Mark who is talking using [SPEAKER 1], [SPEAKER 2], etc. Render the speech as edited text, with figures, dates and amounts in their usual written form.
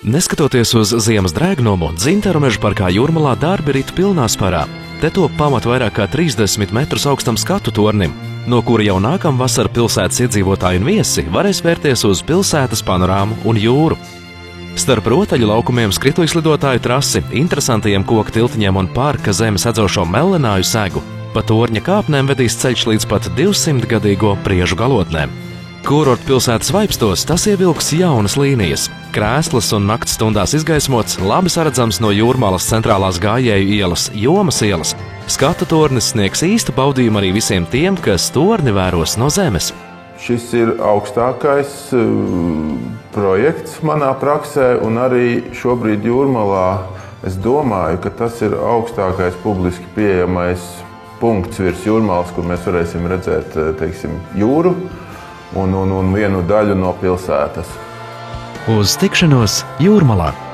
[SPEAKER 1] Neskatoties uz ziemas drēgnumu, Dzintaru meža parkā Jūrmalā darbi rit pilnā sparā. Te top pamat vairāk kā 30 metrus augstam skatu tornim, no kura jau nākamvasar pilsētas iedzīvotāji un viesi varēs vērties uz pilsētas panorāmu un jūru. Starp rotaļu laukumiem, skrituļslidotāju trasi, interesantajiem koku tiltiņiem un parka zemes edzošo mellenāju segu pa torņa kāpnēm vedīs ceļš līdz pat 200-gadīgo priežu galotnēm. Kurorta pilsētas vaipstos tas ievilks jaunas līnijas. Krēslas un nakts stundās izgaismots, labi saredzams no Jūrmalas centrālās gājēju ielas, Jomas ielas. Skatu tornis sniegs īstu baudījumu arī visiem tiem, kas torni vēros no zemes.
[SPEAKER 2] Šis ir augstākais projekts manā praksē, un arī šobrīd Jūrmalā es domāju, ka tas ir augstākais publiski pieejamais punkts virs Jūrmalas, kur mēs varēsim redzēt, teiksim, jūru un vienu daļu no pilsētas.
[SPEAKER 1] Uz tikšanos Jūrmalā!